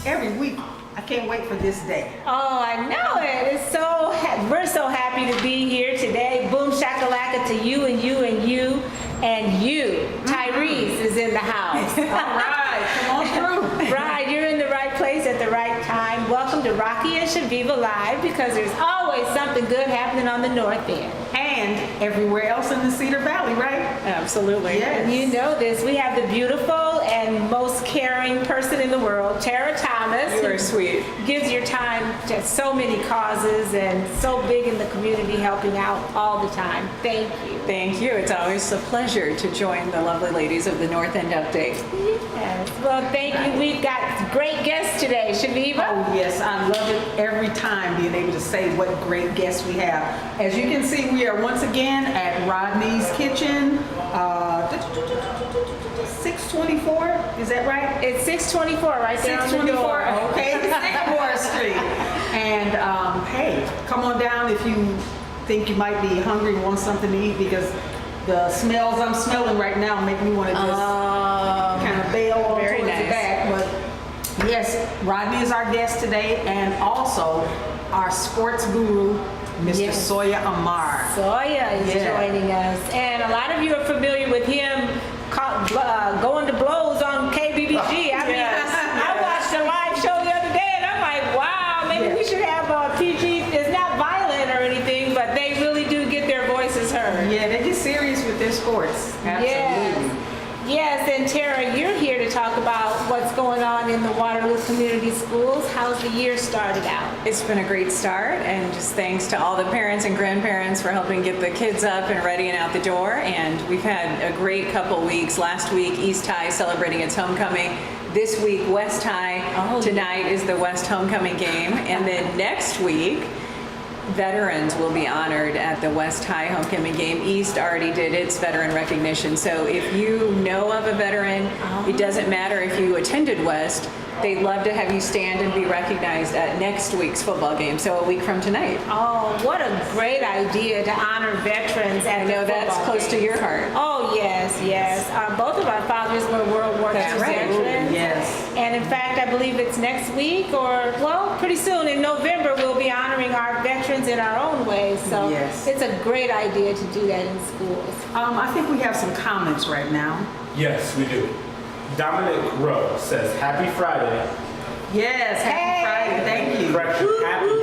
every week. I can't wait for this day. Oh, I know it. We're so happy to be here today. Boom shakalaka to you and you and you and you. Tyrese is in the house. All right, come on through. Right, you're in the right place at the right time. Welcome to Rocki and Chaveevah Live, because there's always something good happening on the north end. And everywhere else in the Cedar Valley, right? Absolutely. Yes. And you know this. We have the beautiful and most caring person in the world, Tara Thomas. You are sweet. Gives your time to so many causes and so big in the community, helping out all the time. Thank you. Thank you. It's always a pleasure to join the lovely ladies of the North End Update. Yes. Well, thank you. We've got great guests today. Chaveevah? Oh yes, I love it every time being able to say what great guests we have. As you can see, we are once again at Rodney's Kitchen, 624, is that right? It's 624 right there on the door. 624, okay, Sycamore Street. And hey, come on down if you think you might be hungry and want something to eat, because the smells I'm smelling right now make me want to just kind of bail on very towards nice. the back. But yes, Rodney is our guest today, and also our sports guru, Mr. Yes. Sauya Ammar. Sauya is joining us. And a lot of you are familiar with him going to blows on KBBG. I watched a live show the other day and I'm like, wow, maybe we should have a PG. It's not violent or anything, but they really do get their voices heard. Yeah, they get serious with their sports. Absolutely. Yes, and Tara, you're here to talk about what's going on in the Waterloo Community Schools. How's the year started out? It's been a great start, and just thanks to all the parents and grandparents for helping get the kids up and ready and out the door. And we've had a great couple weeks. Last week, East High celebrating its homecoming. This week, West High. Tonight is the West homecoming game. And then next week, veterans will be honored at the West High homecoming game. East already did its veteran recognition. So if you know of a veteran, it doesn't matter if you attended West, they'd love to have you stand and be recognized at next week's football game, so a week from tonight. Oh, what a great idea to honor veterans at I know that's close to your heart. Oh, yes, yes. Both of our fathers were World War II veterans. Yes. And in fact, I believe it's next week or, well, pretty soon in November, we'll be honoring our veterans in our own way. So it's a great idea to do that in schools. I think we have some comments right now. Yes, we do. Dominic Rowe says, Happy Friday. Yes, happy Friday. Thank you. Correction,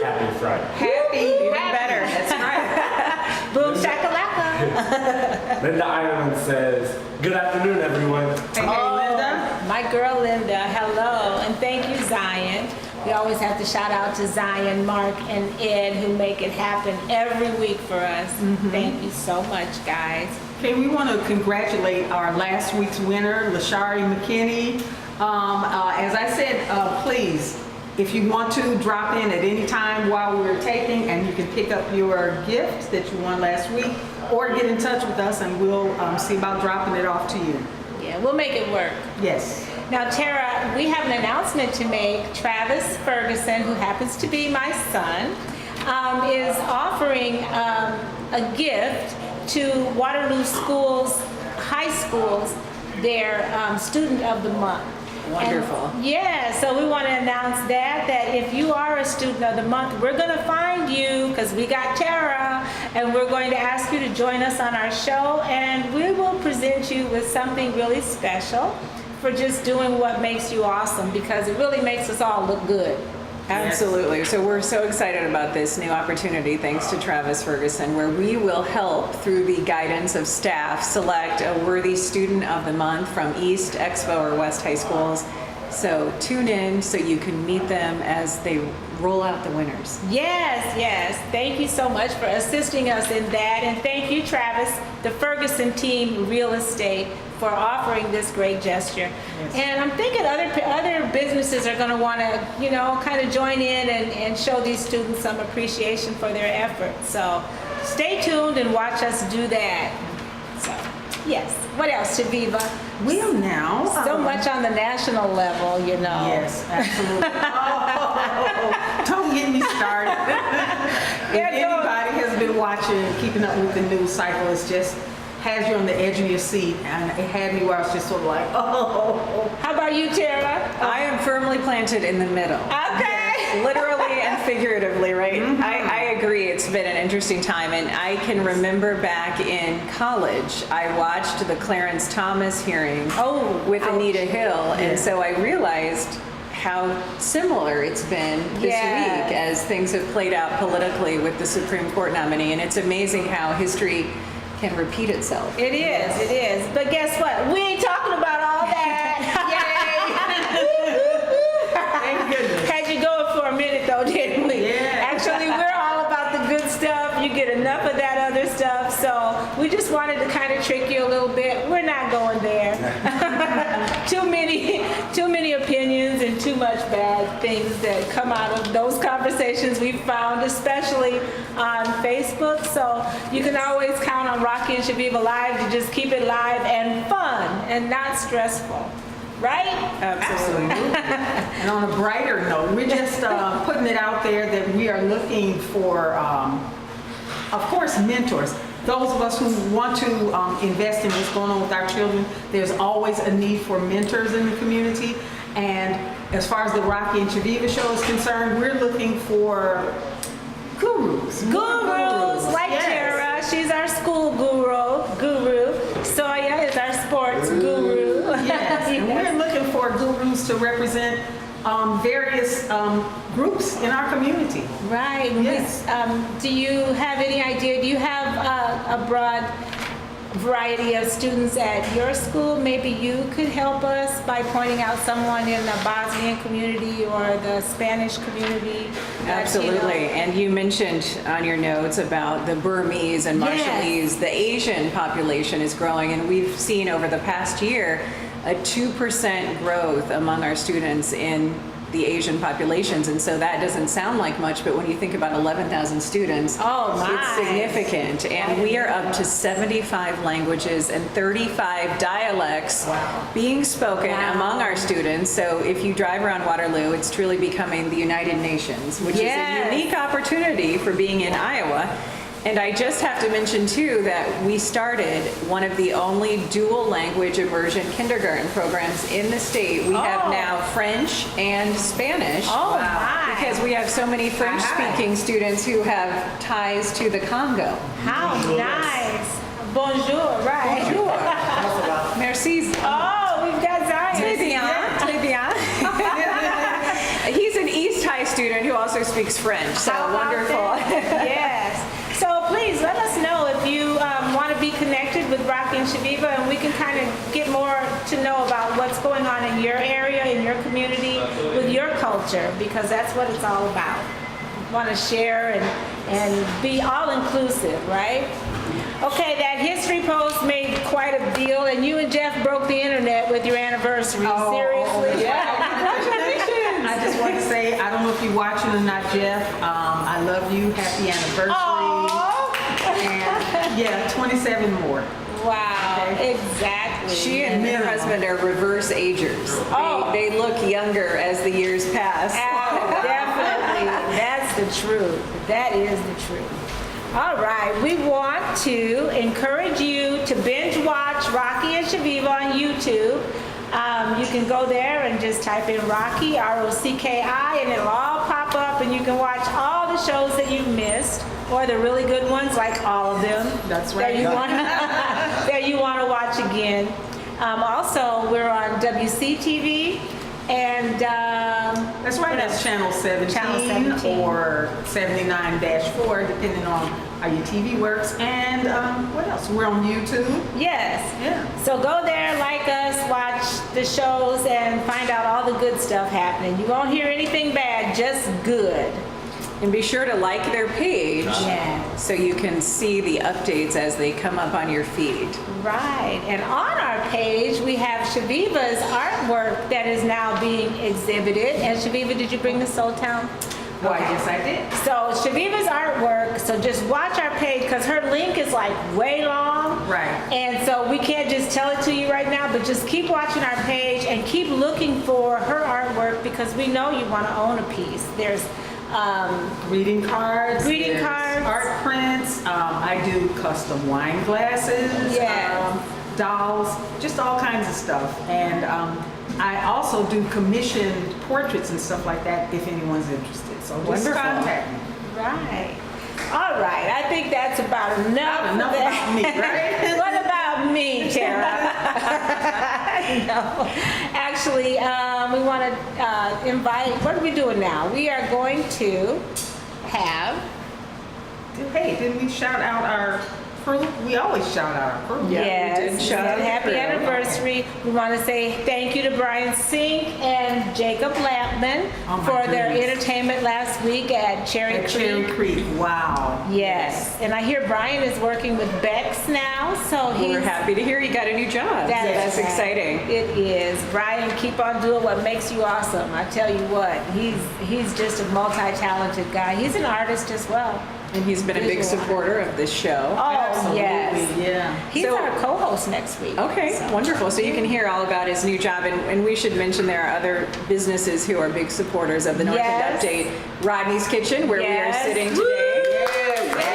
happy Friday. Happy, even better. That's right. Boom shakalaka. Linda Ireland says, Good afternoon, everyone. Hey, Linda. My girl Linda, hello. And thank you, Zion. We always have to shout out to Zion, Mark, and Ed, who make it happen every week for us. Thank you so much, guys. Okay, we want to congratulate our last week's winner, Lashari McKinney. As I said, please, if you want to drop in at any time while we're taping, and you can pick up your gift that you won last week, or get in touch with us and we'll see about dropping it off to you. Yeah, we'll make it work. Yes. Now, Tara, we have an announcement to make. Travis Ferguson, who happens to be my son, is offering a gift to Waterloo schools, high schools, their Student of the Month. Wonderful. And so we want to announce that if you are a Student of the Month, we're going to find you, because we got Tara, and we're going to ask you to join us on our show, and we will present you with something really special for just doing what makes you awesome, because it really makes us all look good. Absolutely. So we're so excited about this new opportunity, thanks to Travis Ferguson, where we will help, through the guidance of staff, select a worthy Student of the Month from East, Expo, or West High schools. So tune in so you can meet them as they roll out the winners. Yes, yes. Thank you so much for assisting us in that. And thank you, Travis, the Ferguson team real estate, for offering this great gesture. Yes. And I'm thinking other businesses are going to want to, kind of join in and show these students some appreciation for their efforts. So stay tuned and watch us do that. So, yes. What else, Chaveevah? Well, now. So much on the national level, Yes, absolutely. Don't get me started. If anybody has been watching, keeping up with the news cycle, it's just has you on the edge of your seat, and it had me where I was just sort of like, oh. How about you, Tara? I am firmly planted in the middle. Okay. Literally and figuratively, right? I agree. It's been an interesting time. And I can remember back in college, I watched the Clarence Thomas hearing with Anita Hill. And so I realized how similar it's been this week as things have played out politically with the Supreme Court nominee. And it's amazing how history can repeat itself. It is. But guess what? We ain't talking about all that. Yay! Thank goodness. Had you going for a minute though, didn't we? Yeah. Actually, we're all about the good stuff. You get enough of that other stuff. So we just wanted to kind of trick you a little bit. We're not going there. Too many opinions and too much bad things that come out of those conversations we found, especially on Facebook. So you can always count on Rocki and Chaveevah Live to just keep it live and fun and not stressful. Right? Absolutely. And on a brighter note, we're just putting it out there that we are looking for, of course, mentors. Those of us who want to invest in what's going on with our children, there's always a need for mentors in the community. And as far as the Rocki and Chaveevah show is concerned, we're looking for gurus. Gurus like Tara. She's our school guru. Sauya is our sports guru. Yes, and we're looking for gurus to represent various groups in our community. Right. Yes. Do you have any idea? Do you have a broad variety of students at your school? Maybe you could help us by pointing out someone in the Bosnian community or the Spanish community. Absolutely. And you mentioned on your notes about the Burmese and Marshallese. The Asian population is growing, and we've seen over the past year a 2% growth among our students in the Asian populations, and so that doesn't sound like much, but when you think about 11,000 students, it's significant. And we are up to 75 languages and 35 dialects being spoken among our students. So if you drive around Waterloo, it's truly becoming the United Nations, which is a unique opportunity for being in Iowa. And I just have to mention too that we started one of the only dual language immersion kindergarten programs in the state. We have now French and Spanish. Because we have so many French speaking students who have ties to the Congo. How nice. Bonjour, right? Bonjour. Merci. Oh, we've got Zion. Très bien. Très bien. He's an East High student who also speaks French, so wonderful. Yes. So please let us know if you want to be connected with Rocki and Chaveevah, and we can kind of get more to know about what's going on in your area, in your community, with your culture, because that's what it's all about. We want to share and be all inclusive, right? Okay, that history post made quite a deal, and you and Jeff broke the internet with your anniversary. Seriously? Congratulations. I just want to say, I don't know if you're watching or not, Jeff. I love you. Happy anniversary. And 27 more. Wow, exactly. She and her husband are reverse agers. They look younger as the years pass. Definitely. That's the truth. That is the truth. All right, we want to encourage you to binge watch Rocki and Chaveevah on YouTube. You can go there and just type in Rocki, R-O-C-K-I, and it'll all pop up, and you can watch all the shows that you've missed, or the really good ones, like all of them. That's right. That you want to watch again. Also, we're on WCTV, and that's right. That's channel 17, or 79-4, depending on how your TV works. And what else? We're on YouTube. Yes. Yeah. So go there, like us, watch the shows, and find out all the good stuff happening. You won't hear anything bad, just good. And be sure to like their page so you can see the updates as they come up on your feed. Right. And on our page, we have Chaveevah's artwork that is now being exhibited. And Chaveevah, did you bring the Soul Town? Why, yes, I did. So Chaveevah's artwork, so just watch our page, because her link is like way long. Right. And so we can't just tell it to you right now, but just keep watching our page and keep looking for her artwork, because we know you want to own a piece. There's Greeting cards. Greeting there's cards. Art prints. I do custom wine glasses. Yes. Dolls, just all kinds of stuff. And I also do commissioned portraits and stuff like that if anyone's interested. So just Wonderful. contact me. Right. All right. I think that's about enough. Enough of that. about me, right? What about me, Tara? No. Actually, we want to invite, what are we doing now? We are going to have, Hey, didn't we shout out our crew? We always shout out our crew. Yeah, we yes, did shout out the happy crew. anniversary. We want to say thank you to Brian Sink and Jacob Lampman Oh my for their goodness. entertainment last week at Cherry At Creek. Cherry Creek, wow. Yes, and I hear Brian is working with Bex now, so We're he's happy to hear you got a new job. That's right. exciting. It is. Brian, keep on doing what makes you awesome. I tell you what, he's just a multi-talented guy. He's an artist as well. And he's been a big Visual. supporter of this show. Oh, Absolutely, yes. yeah. He's So- our co-host next week. Okay, So- wonderful. So you can hear all about his new job, and we should mention there are other businesses who are big supporters of the North End Yes. Update. Rodney's Kitchen, where we are Yes. sitting Woo! today.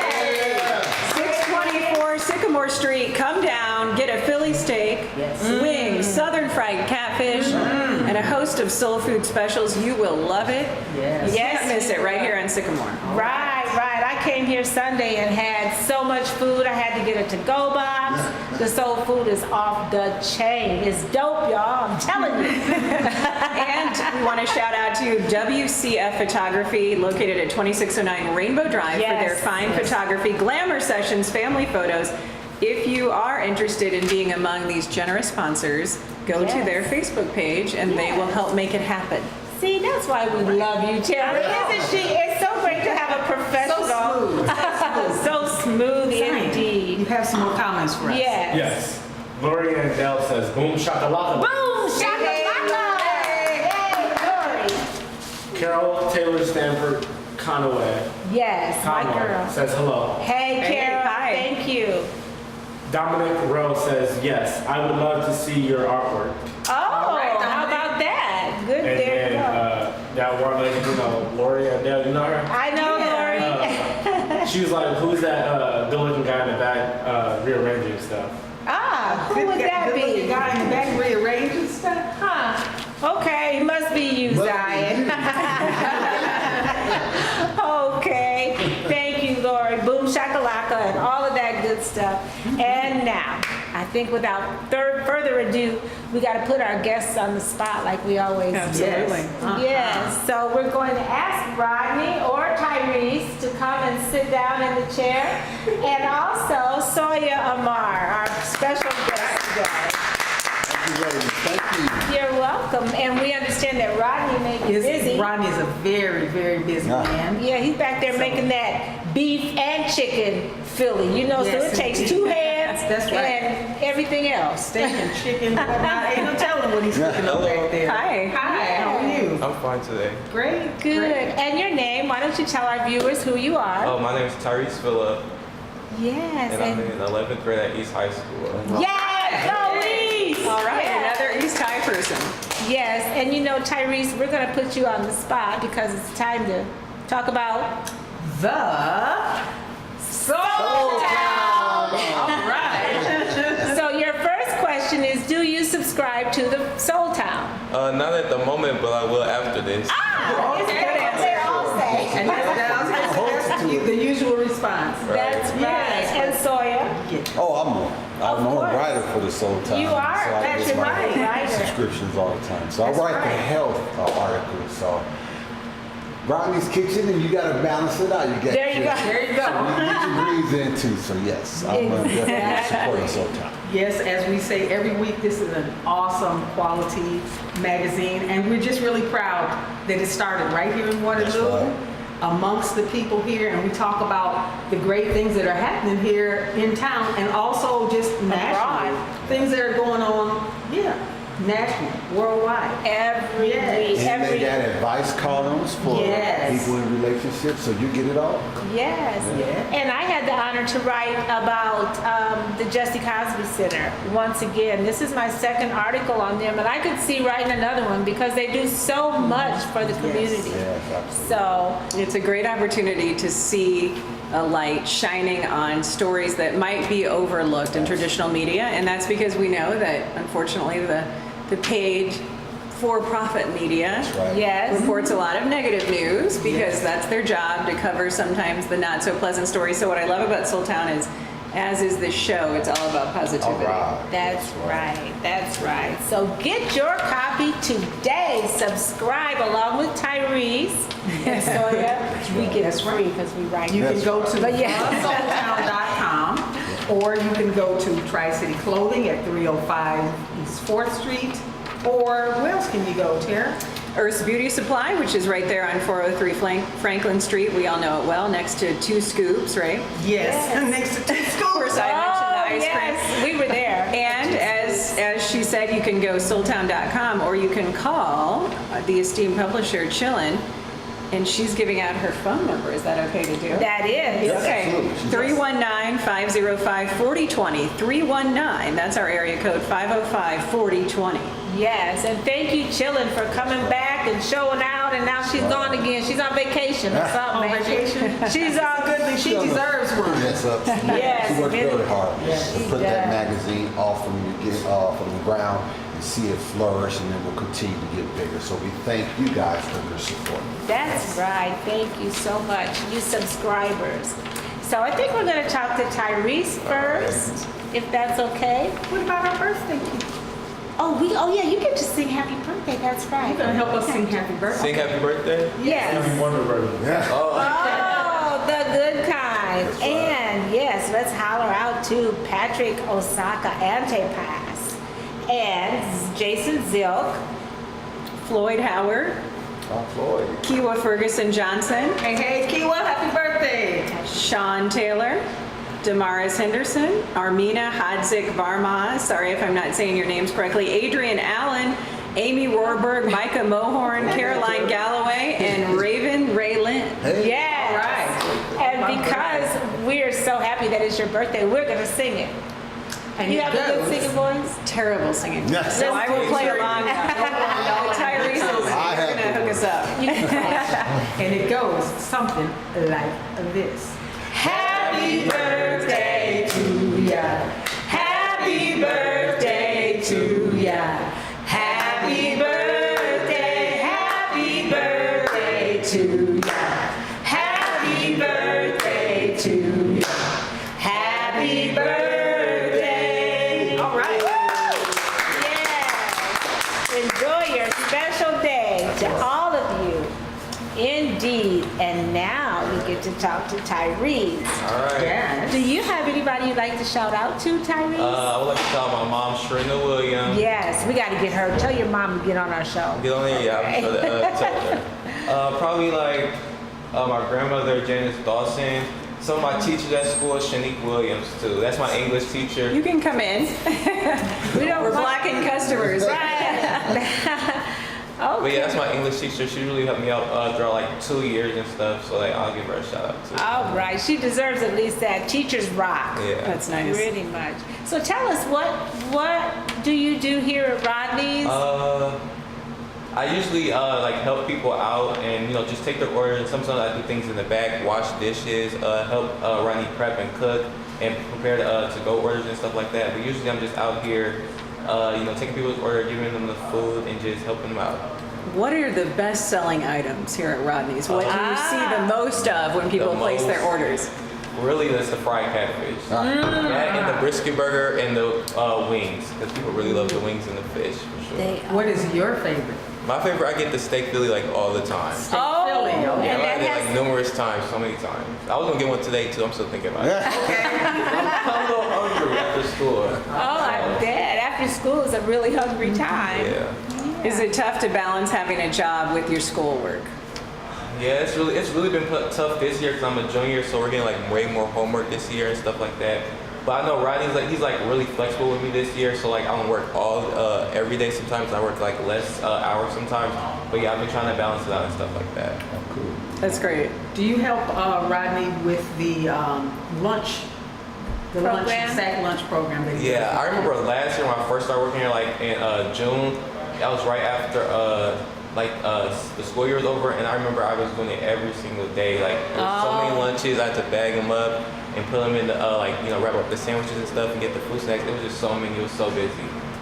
624 Sycamore Street. Come down, get a Philly steak, wings, southern fried catfish, and a host of soul food specials. You will love it. Yes. You can't miss it right here on Sycamore. Right. I came here Sunday and had so much food. I had to get a to-go box. The soul food is off the chain. It's dope, y'all. I'm telling you. And we want to shout out to WCF Photography, located at 2609 Rainbow Drive, for their Yes, fine photography, glamour sessions, family photos. If you are interested in being among these generous sponsors, go to Yes. their Facebook page and they will help make it happen. See, that's why we love you, Tara. Isn't she? It's so great to have a professional. So smooth. So smooth You indeed. have some more comments for us? Yes. Yes. Gloria and Dell says, boom shakalaka. Boom! Shakalaka! Hey, Lori. Carol Taylor Stanford Conaway Yes, my girl. says hello. Hey, Hey, Carol. hi. Thank you. Dominic Rowe says, yes, I would love to see your artwork. Oh, right, how Dominic. about that? Good, And there you then go. that one lady, Lori and Dell, you know her? I know, Lori. She was like, who's that good-looking guy in the back rearranging stuff? Who would that The be? guy in the back rearranging stuff? Huh. Okay, must be you, Zion. Okay. Thank you, Lori. Boom shakalaka and all of that good stuff. And now, I think without further ado, we got to put our guests on the spot like we always Absolutely. do. Yes. So we're going to ask Rodney or Tyrese to come and sit down in the chair. And also Sauya Ammar, our special guest today. Thank you, ladies. Thank you. You're welcome. And we understand that Rodney may be busy. Rodney's a very, very busy Yeah. man. Yeah, he's back there making that beef and chicken Philly. You know, so Yes, it takes indeed. 2 hands That's right. and everything else. Steak and chicken, whatnot. Ain't no telling what he's cooking up back there. Hi. Hi, how are you? I'm fine today. Great. Good. great. And your name, why don't you tell our viewers who you are? Oh, my name is Tyrese Phillips, Yes. and I'm in 11th grade at East High School. Yes, go East! All right, Yes. another East High person. Yes, and you know, Tyrese, we're going to put you on the spot because it's time to talk about The Soul Town. All right. So your first question is, do you subscribe to the Soul Town? Not at the moment, but I will after this. It's Okay. good what they all say. And that's the usual response. That's right. Yes. And Sauya? Oh, I'm a course. writer for the Soul Time. You are. So I That's get my right, writer. subscriptions all the time. So That's I write the right. health articles. So Rodney's Kitchen, and you got to balance it out. You got There you go. There you So go. you get your greens in too. So yes, I'm definitely supporting Soul Time. Yes, as we say every week, this is an awesome quality magazine, and we're just really proud that it started right here in Waterloo, right. amongst the people here, and we talk about the great things that are happening here in town, and also just nationally, things that are going on, national, worldwide. Every Yes. week, And every they got advice columns for Yes. people in relationships, so you get it all. Yes. Yeah. And I had the honor to write about the Jesse Cosby Center. Once again, this is my second article on them, and I could see writing another one because they do so much for the community. Yes, absolutely. So, It's a great opportunity to see a light shining on stories that might be overlooked in traditional media, and that's because we know that unfortunately the paid for-profit media Right. yes. reports a lot of negative news because that's their job to cover sometimes the not so pleasant stories. So what I love about Soultown is, as is this show, it's all about positivity. All right. That's right. That's right. So get your copy today. Subscribe along with Tyrese and Sauya. We get it free because we write. You can That's go to But yeah. soultown.com, or you can go to Tri-City Clothing at 305 East 4th Street, or where else can you go, Tara? Earth's Beauty Supply, which is right there on 403 Franklin Street. We all know it well, next to Two Scoops, right? Yes, next to Two Of course, Schools. I mentioned the ice cream. yes. We were there. And as she said, you can go soultown.com or you can call the esteemed publisher, Chillin', and she's giving out her phone number. Is that okay to do? That is. Yes, Okay, absolutely. She does. 319-505-4020. 319, that's our area code, 505-4020. Yes, and thank you, Chillin', for coming back and showing out, and now she's gone again. She's on vacation or something. On man. vacation? She's on good She deserves one. Yes, Yes, she worked really. very hard Yes, to she put that does. magazine off from the ground and see it flourish, and then we'll continue to get bigger. So we thank you guys for your support. That's right. Thank you so much, you subscribers. So I think we're going to talk to Tyrese first, if that's okay. What about our birthday cake? Oh, yeah, you get to sing happy birthday. That's right. You're gonna help us sing happy birthday? Sing happy birthday. Yes. Stevie Wonder version. Yeah. Oh, Oh, the good kind. And yes, let's holler out to Patrick Osaka Antepass and Jason Zilk. Floyd Howard, Floyd. Kiwa Ferguson Johnson, Hey, Kiwa, happy birthday. Sean Taylor, Damaris Henderson, Armina Hadzik Varma, sorry if I'm not saying your names correctly, Adrian Allen, Amy Rohrberg, Micah Mohorn, Caroline Galloway, and Raven Ray Lynn. Hey. Yes. All right. And because we're so happy that it's your birthday, we're going to sing it. And You it have a good goes. singing voice? Terrible singing. Yes. So I will play along. Tyrese is I have going to hook us up. And it goes something like this. Happy birthday to ya. Happy birthday to ya. Happy birthday to ya. Happy birthday to ya. Happy birthday. All right. Yes. Enjoy your special day to all of you. Indeed. And now we get to talk to Tyrese. all right. Yes. Do you have anybody you'd like to shout out to, Tyrese? I would like to tell my mom, Sharina Williams. Yes, we got to get her. Tell your mom to get on our show. Get on there, yeah. I'm sure that, tell her. Probably like my grandmother, Janice Dawson. Some of my teachers at school, Shanique Williams too. That's my English teacher. You can come in. We're want- blocking customers. But Okay. yeah, that's my English teacher. She really helped me out throughout like 2 years and stuff. So like, I'll give her a shout out too. All right. She deserves at least that. Teachers rock. Yeah. That's nice. Pretty much. So tell us, what do you do here at Rodney's? I usually like help people out and just take their orders. Sometimes I do things in the back, wash dishes, help Ronnie prep and cook, and prepare to go orders and stuff like that. But usually I'm just out here, taking people's order, giving them the food, and just helping them out. What are the best-selling items here at Rodney's? What do you see the most of when people The place their most. orders? Really, that's the fried catfish. That and the brisket burger and the wings, because people really love the wings and the fish for sure. They What is your favorite? My favorite, I get the steak Philly like all the time. Oh, Philly, okay. Yeah, and I've that had it like has, numerous times, so many times. I was gonna get one today too. I'm still thinking about it. I'm a little hungry after school. I bet. After school is a really hungry time. Yeah. Is it tough to balance having a job with your schoolwork? Yeah, it's really been tough this year because I'm a junior, so we're getting like way more homework this year and stuff like that. But I know Rodney's he's really flexible with me this year, so I don't work every day. Sometimes I work less hours sometimes. But yeah, I've been trying to balance it out and stuff like that. Oh, cool. That's great. Do you help Rodney with the lunch, Program? sack lunch program that he Yeah, does? I remember last year when I first started working here, in June. That was right after the school year was over, and I remember I was doing it every single day. There was so many lunches, I had to bag them up and put them in the wrap up the sandwiches and stuff and get the fruit snacks. It was just so many. It was so busy.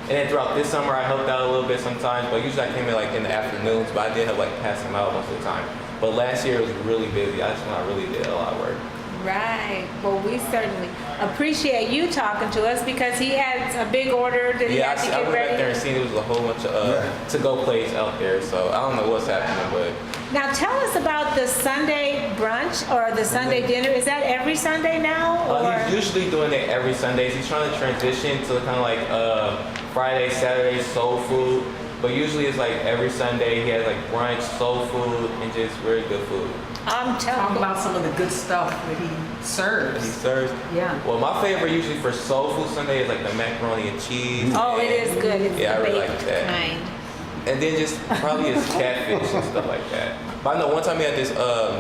And then throughout this summer, I helped out a little bit sometimes, but usually I came in in the afternoons. But I did help pass them out most of the time. But last year it was really busy. That's when I really did a lot of work. Right. Well, we certainly appreciate you talking to us because he had a big order that he Yeah, had to I get went back there ready. and seen there was a whole bunch of to-go plates out there. So I don't know what's happening, but Now tell us about the Sunday brunch or the Sunday dinner. Is that every Sunday now? he's usually doing it every Sundays. He's trying to transition to Friday, Saturday soul food. But usually it's every Sunday he has brunch, soul food, and just very good food. I'm Talk telling you. about some of the good stuff that he serves. He serves. Yeah. Well, my favorite usually for soul food Sunday is the macaroni and cheese. Oh, it is good. It's Yeah, I the really baked like that. kind. And then just probably his catfish and stuff like that. But I know one time he had this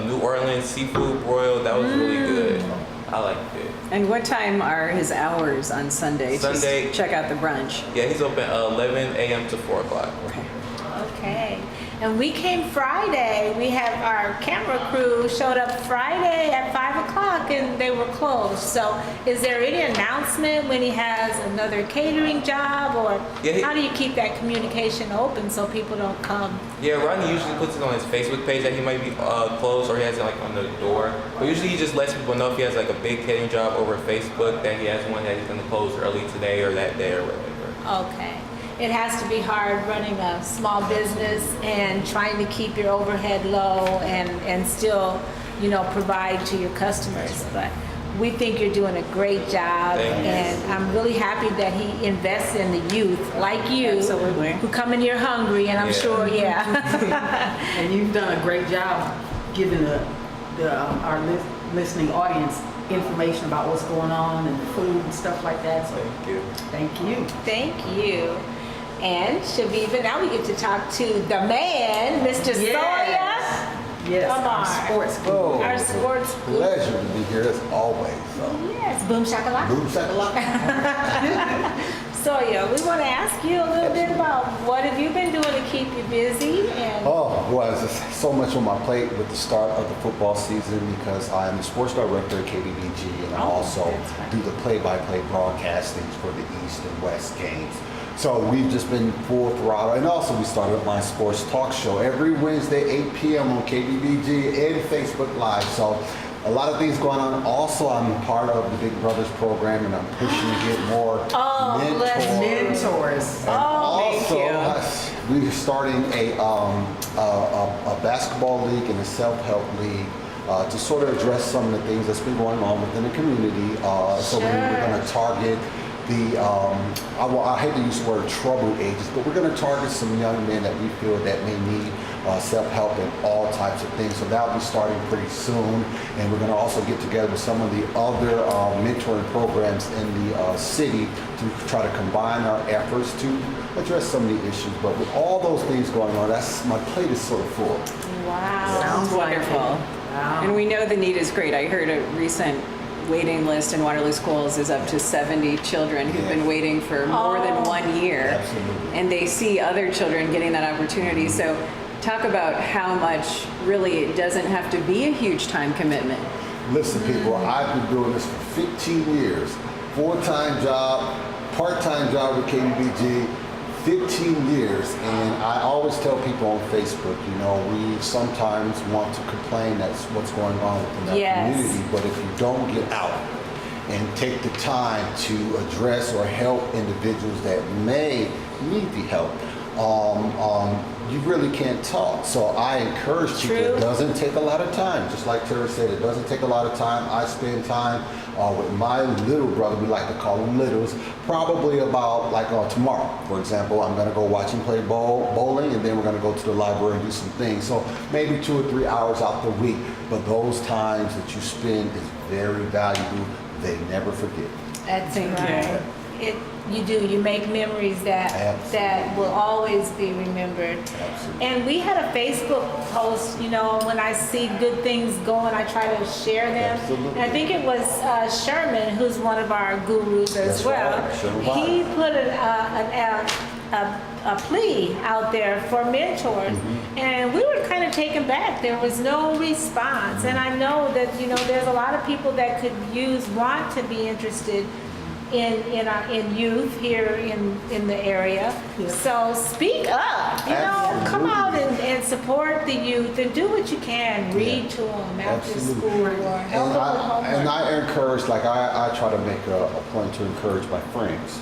New Orleans seafood broil that was really good. I liked it. And what time are his hours on Sunday? Sunday- Just check out the brunch. Yeah, he's open 11 a.m. to 4 o'clock. Okay. Okay. And we came Friday. We have our camera crew showed up Friday at 5 o'clock and they were closed. So is there any announcement when he has another catering job or Yeah, how do you keep that communication open so people don't come? Yeah, Rodney usually puts it on his Facebook page that he might be closed, or he has it on the door. But usually he just lets people know if he has a big catering job over Facebook that he has one that he's going to close early today or that day or whatever. Okay. It has to be hard running a small business and trying to keep your overhead low and still, provide to your customers. But we think you're doing a great job, Thank you. and I'm really happy that he invests in the youth like you, Absolutely. who come in here hungry, and I'm Yeah. sure, yeah. And you've done a great job giving our listening audience information about what's going on and the food and stuff like that. So Thank you. thank you. Thank you. And Chaveevah, now we get to talk to the man, Mr. Sauya. Yes, Ammar. our sports guru. Oh, Our it's a sports guru. pleasure to be here as always. So, Yes, boom shakalaka. boom shakalaka. Sauya, we want to ask you a little bit about what have you been doing to keep you busy and Oh, boy, there's just so much on my plate with the start of the football season because I'm the sports director at KBBG and I also that's right. do the play-by-play broadcastings for the East and West games. So we've just been full throttle. And also we started my sports talk show every Wednesday, 8 p.m. on KBBG and Facebook Live. So a lot of things going on. Also, I'm part of the Big Brothers program and I'm pushing to get more bless Mentors. And also, we're starting a basketball league and a self-help league to sort of address some of the things that's been going on within the community. So we're going to target the, I hate to use the word troubled ages, but we're going to target some young men that we feel that may need self-help and all types of things. So that'll be starting pretty soon. And we're going to also get together with some of the other mentoring programs in the city to try to combine our efforts to address some of the issues. But with all those things going on, my plate is sort of full. wow. Sounds like Wonderful. it. Wow. And we know the need is great. I heard a recent waiting list in Waterloo schools is up to 70 children who've been waiting for more than 1 year. Absolutely. And they see other children getting that opportunity. So talk about how much really it doesn't have to be a huge time commitment. Listen, people, I've been doing this for 15 years. Full-time job, part-time job with KBBG, 15 years. And I always tell people on Facebook, we sometimes want to complain that's what's going on within our Yes. community. But if you don't get out and take the time to address or help individuals that may need the help, you really can't talk. So I encourage people, True. it doesn't take a lot of time. Just like Tara said, it doesn't take a lot of time. I spend time with my little brother, we like to call them littles, probably about tomorrow, for example, I'm gonna go watch him play bowling and then we're gonna go to the library and do some things. So maybe 2 or 3 hours out the week, but those times that you spend is very valuable. They never forget. That's right. You do. You make memories that Absolutely. will always be remembered. Absolutely. And we had a Facebook post. You know, when I see good things going, I try to share them. Absolutely. And I think it was Sherman, who's one of our gurus as That's well. right, Sherman He White. put a plea out there for mentors, and we were kind of taken back. There was no response, and I know that there's a lot of people that could want to be interested in youth here in the area. Yeah. So speak up, come out and support the youth and do what you can. Read to them after Absolutely. school or help them with homework. And I encourage, I try to make a point to encourage my friends,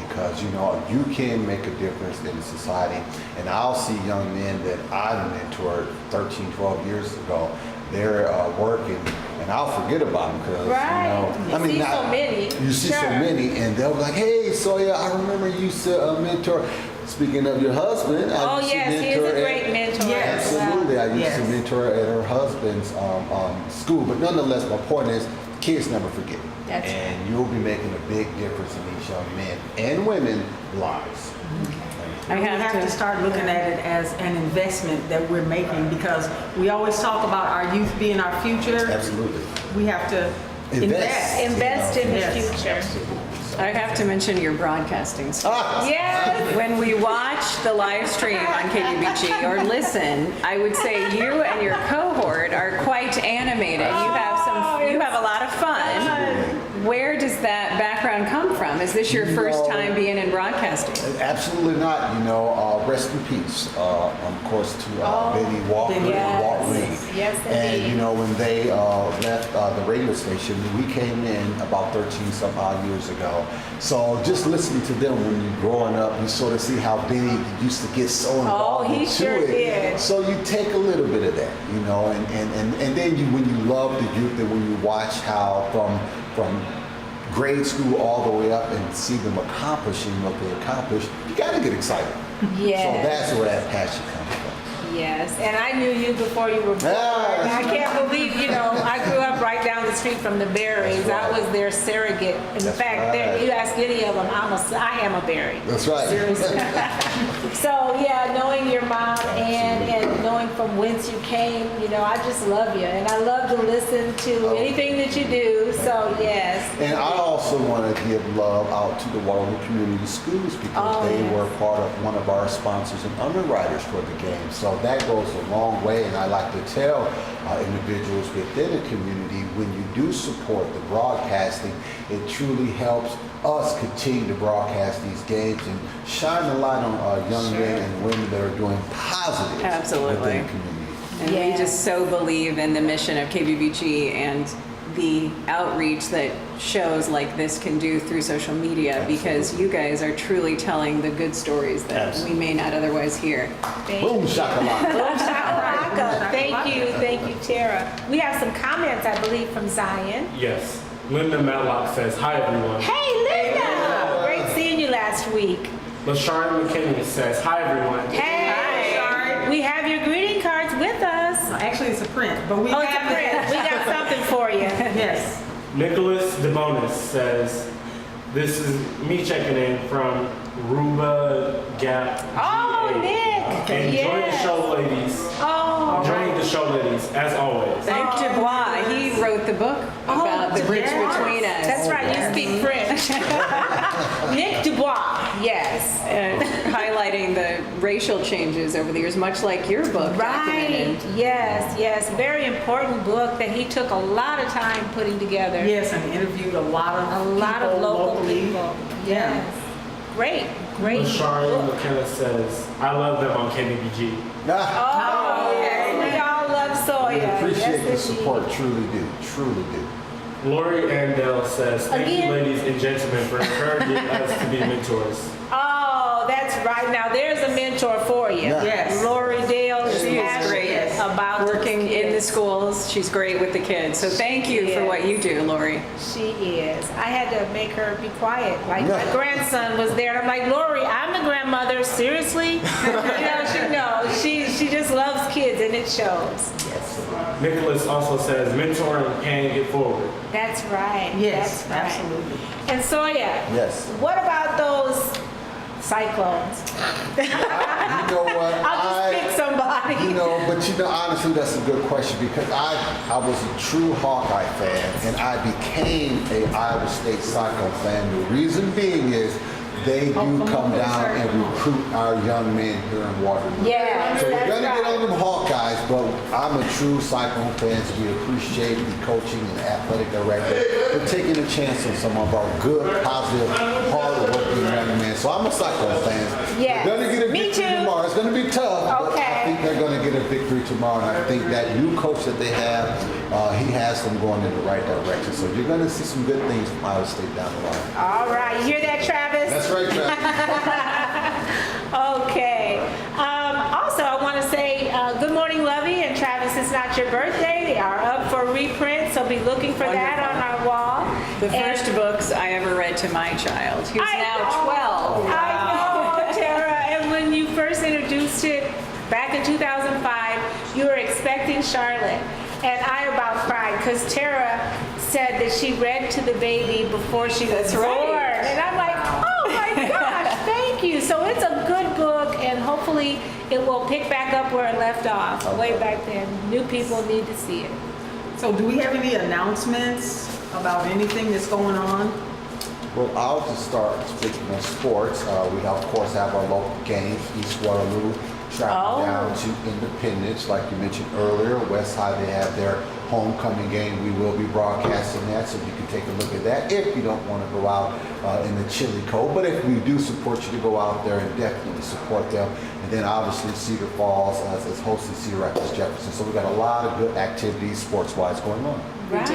because you can make a difference in society. And I'll see young men that I mentored 13, 12 years ago. They're working, and I'll forget about them because Right. You see so many. You see so Sure. many, and they'll be like, "Hey, Sauya, I remember you used to mentor." Speaking of your husband, I Oh used to yes, he is mentor a great mentor. Yes. as well. Absolutely, I used to Yes. mentor at her husband's school. But nonetheless, my point is, kids never forget, That's and you'll be making a big difference in these young men and women lives. I We have to start looking at it as an investment that we're making, because we always talk about our youth being our future. Absolutely. We have to invest. Invest in the Yes. future. I have to mention your broadcasting skills. Yes. When we watch the live stream on KBBG or listen, I would say you and your cohort are quite animated. You have a lot of fun. Where does that background come from? Is this your first time being in broadcasting? Absolutely not. Rest in peace, of course, to Benny Walker, Yes. Walt Reed. Yes, indeed. And when they left the radio station, we came in about 13 some odd years ago. So just listening to them when you're growing up, you sort of see how Benny used to get so involved he into sure it. did. So you take a little bit of that, and then when you love the youth, and when you watch how from grade school all the way up and see them accomplishing what they accomplished, you got to get excited. Yes. So that's where that passion comes from. Yes, and I knew you before you were born. Ah. I can't believe, I grew up right down the street from the Berries. That's right. I was their surrogate. In That's fact, right. you ask any of them, I am a Berry. That's right. Seriously. So yeah, knowing your mom and knowing from whence you came, I just love you, and I love to listen to anything that you do. So yes. And I also want to give love out to the Waterloo Community Schools, because they were part of one of our sponsors and underwriters for the game. So that goes a long way, and I like to tell individuals within the community, when you do support the broadcasting, it truly helps us continue to broadcast these games and shine a light on young men and women that are doing positive Absolutely. within the community. And we just so believe in the mission of KBBG and the outreach that shows like this can do through social media, because you guys are truly telling the good stories that we may not otherwise hear. Boom shakalaka. Boom shakalaka. Thank you, Tara. We have some comments, I believe, from Zion. Yes. Linda Matlock says, "Hi everyone." Hey, Linda! Great seeing you last week. LaShawn McKinney says, "Hi everyone." Hey, we have your greeting cards with us. Actually, it's a print, but we Oh, it's a have print. We got something for you. Yes. Nicholas DeBonis says, "This is me checking in from Ruba Gap." Oh, GA. Nick. Enjoy the show, ladies. Oh, Enjoying the show, ladies, as always. Nick Dubois, he wrote the book about the bridge between us. that's right. You speak French. Nick Dubois. Yes. Highlighting the racial changes over the years, much like your book Right. documented. Yes. Very important book that he took a lot of time putting together. Yes, and interviewed a lot of people local locally. people. Yeah. Yes. Great. LaShawn McKenna says, "I love them on KBBG." Oh, yes. We all love Sauya. We appreciate the Yes, support, truly do. Lori Andell says, "Thank Again? you, ladies and gentlemen, for encouraging us to be mentors." Oh, that's right. Now there's a mentor for you. Yeah. Yes. Lori Dale is She is passionate great about working those in the kids. schools. She's great with the kids. So thank you for what you do, Lori. She is. I had to make her be quiet. Like my grandson was there, and I'm like, Lori, I'm the grandmother. Seriously? She knows. She just loves kids, and it shows. Nicholas also says mentoring can get forward. That's right. Yes, That's right. absolutely. And Sauya, Yes. what about those cyclones? You know what? I'll just pick somebody. Honestly, that's a good question because I was a true Hawkeye fan and I became a Iowa State Cyclone fan. The reason being is they do come down and recruit our young men here in Waterloo. Yes, So we're that's going to get right. on them Hawkeyes, but I'm a true Cyclone fan. So we appreciate the coaching and the athletic director for taking a chance on some of our good, positive, hard-working young men. So I'm a Cyclone fan. Yes. They're going to get a Me victory too. tomorrow. It's going to be tough, but Okay. I think they're going to get a victory tomorrow. And I think that new coach that they have, he has them going in the right direction. So you're going to see some good things from Iowa State down the line. All right, you hear that, Travis? That's right, Travis. Okay. Also, I want to say good morning, Lovey and Travis. It's not your birthday. They are up for reprint, so be looking for that on our wall. The And- first books I ever read to my child, who's I now know. 12. I know, Tara. And when you first introduced it back in 2005, you were expecting Charlotte. And I about cried because Tara said that she read to the baby before she was That's right. born. And I'm like, oh my gosh, thank you. So it's a good book and hopefully it will pick back up where it left off way back then. New people need to see it. So do we have any announcements about anything that's going on? Well, I'll just start speaking on sports. We, of course, have our local games, East Waterloo, traveling down to Independence. Like you mentioned earlier, West High, they have their homecoming game. We will be broadcasting that, so you can take a look at that if you don't want to go out in the chilly cold. But if we do support you to go out there and definitely support them. And then obviously Cedar Falls is hosting Cedar Rapids Jefferson. So we've got a lot of good activities sports-wise going on. We do.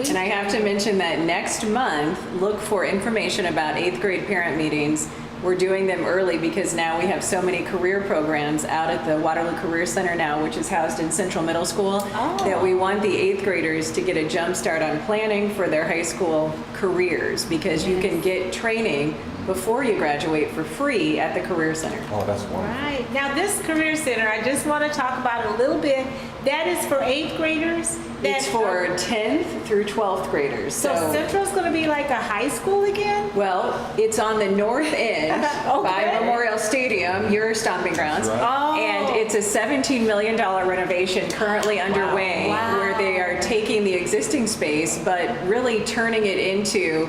And I have to mention that next month, look for information about 8th grade parent meetings. We're doing them early because now we have so many career programs out at the Waterloo Career Center now, which is housed in Central Middle School, that we want the 8th graders to get a jump start on planning for their high school careers because you can get training before you graduate for free at the Career Center. Oh, that's wonderful. Right. Now this Career Center, I just want to talk about it a little bit. That is for 8th graders? It's for 10th through 12th graders. So Central's going to be like a high school again? Well, it's on the north end by Okay. Memorial Stadium, your stomping grounds. Right. Oh. And it's a $17 million renovation currently underway Wow. where they are taking the existing space but really turning it into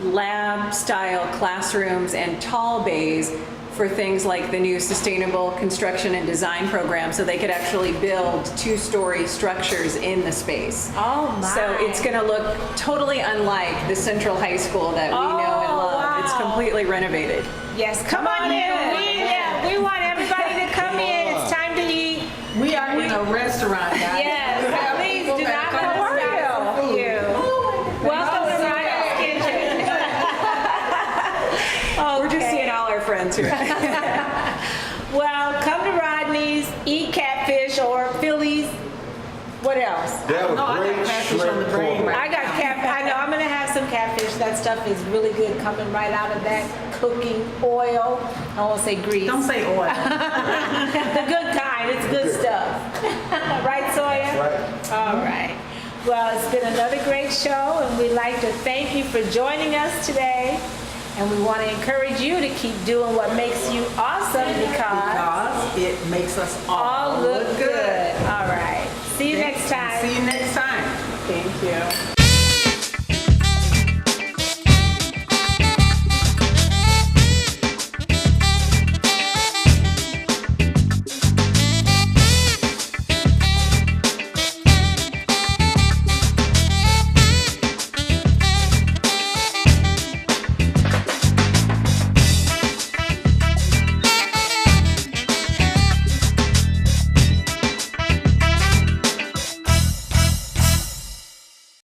lab style classrooms and tall bays for things like the new sustainable construction and design program so they could actually build 2-story structures in the space. Oh my. So it's going to look totally unlike the Central High School that we know and love. wow. It's completely renovated. Yes, come on in. We want everybody to come in. It's time to eat. We are in a restaurant, guys. Yes, please do not Come let on. us stop for you. Welcome to Ryan's Kitchen. We're just seeing all our friends here. Well, come to Rodney's, eat catfish or Phillies. What else? They have a No, I got great catfish on the shrimp brain corn. right I got catfish. I know I'm gonna have some catfish. That stuff is really good coming right out of that cooking oil. I won't say grease. Don't say oil. The good kind. It's good stuff. Right, Sauya? Right. All right. Well, it's been another great show, and we'd like to thank you for joining us today. And we want to encourage you to keep doing what makes you awesome because Because it makes us all look good. All right. See you next time. See you next time. Thank you.